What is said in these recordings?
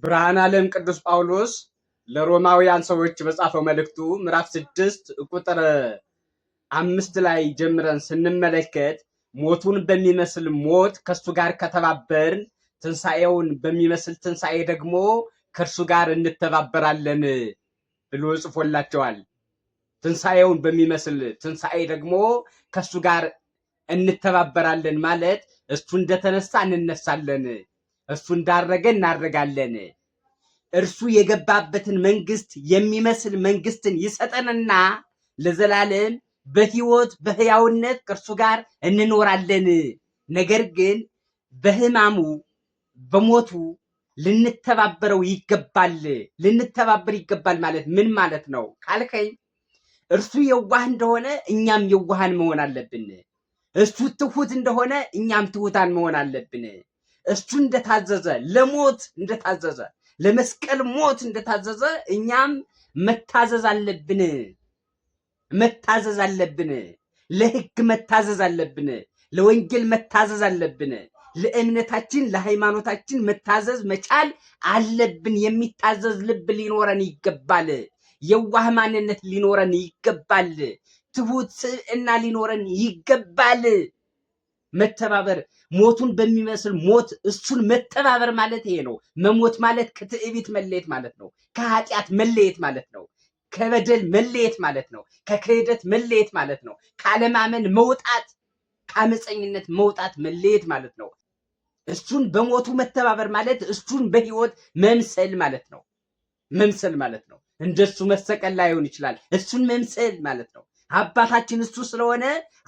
ብርሃነ ዓለም ቅዱስ ጳውሎስ ለሮማውያን ሰዎች በጻፈው መልእክቱ ምዕራፍ 6 ቁጥር 5 ላይ ጀምረን ስንመለከት ሞቱን በሚመስል ሞት ከሱ ጋር ከተባበርን ትንሣኤውን በሚመስል ትንሣኤ ደግሞ ከእርሱ ጋር እንተባበራለን ብሎ ጽፎላቸዋል። ትንሣኤውን በሚመስል ትንሣኤ ደግሞ ከሱ ጋር እንተባበራለን ማለት እሱ እንደተነሳ እንነሳለን፣ እሱ እንዳረገ እናረጋለን። እርሱ የገባበትን መንግስት የሚመስል መንግስትን ይሰጠንና ለዘላለም በህይወት በህያውነት ከእርሱ ጋር እንኖራለን። ነገር ግን በህማሙ በሞቱ ልንተባበረው ይገባል። ልንተባበር ይገባል ማለት ምን ማለት ነው ካልከኝ፣ እርሱ የዋህ እንደሆነ እኛም የዋሃን መሆን አለብን። እሱ ትሁት እንደሆነ እኛም ትሁታን መሆን አለብን። እሱ እንደታዘዘ ለሞት እንደታዘዘ ለመስቀል ሞት እንደታዘዘ እኛም መታዘዝ አለብን። መታዘዝ አለብን። ለህግ መታዘዝ አለብን። ለወንጌል መታዘዝ አለብን። ለእምነታችን ለሃይማኖታችን መታዘዝ መቻል አለብን። የሚታዘዝ ልብ ሊኖረን ይገባል። የዋህ ማንነት ሊኖረን ይገባል። ትሁት ስብዕና ሊኖረን ይገባል። መተባበር ሞቱን በሚመስል ሞት እሱን መተባበር ማለት ይሄ ነው። መሞት ማለት ከትዕቢት መለየት ማለት ነው። ከኃጢአት መለየት ማለት ነው። ከበደል መለየት ማለት ነው። ከክህደት መለየት ማለት ነው። ካለማመን መውጣት፣ ከአመፀኝነት መውጣት መለየት ማለት ነው። እሱን በሞቱ መተባበር ማለት እሱን በህይወት መምሰል ማለት ነው። መምሰል ማለት ነው። እንደሱ መሰቀል ላይሆን ይችላል። እሱን መምሰል ማለት ነው። አባታችን እሱ ስለሆነ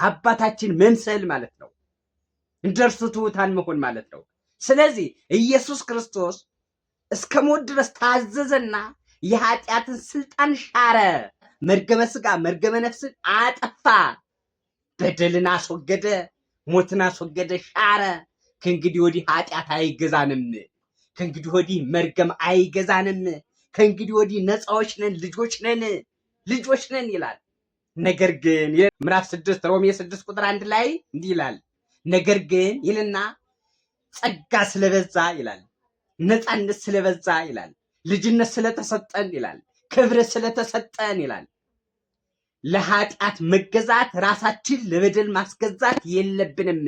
አባታችን መምሰል ማለት ነው። እንደርሱ ትሑታን መሆን ማለት ነው። ስለዚህ ኢየሱስ ክርስቶስ እስከ ሞት ድረስ ታዘዘና የኃጢአትን ስልጣን ሻረ። መርገመ ስጋ መርገመ ነፍስን አጠፋ። በደልን አስወገደ፣ ሞትን አስወገደ፣ ሻረ። ከእንግዲህ ወዲህ ኃጢአት አይገዛንም። ከእንግዲህ ወዲህ መርገም አይገዛንም። ከእንግዲህ ወዲህ ነፃዎች ነን፣ ልጆች ነን ይላል። ነገር ግን ምዕራፍ 6 ሮሜ 6 ቁጥር 1 ላይ እንዲህ ይላል። ነገር ግን ይልና ጸጋ ስለበዛ ይላል፣ ነፃነት ስለበዛ ይላል፣ ልጅነት ስለተሰጠን ይላል፣ ክብር ስለተሰጠን ይላል። ለኃጢአት መገዛት ራሳችን ለበደል ማስገዛት የለብንም።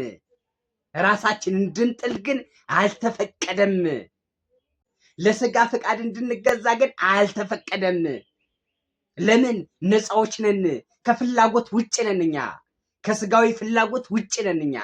ራሳችን እንድንጥል ግን አልተፈቀደም። ለስጋ ፈቃድ እንድንገዛ ግን አልተፈቀደም። ለምን? ነፃዎች ነን። ከፍላጎት ውጭ ነን እኛ። ከስጋዊ ፍላጎት ውጭ ነን እኛ።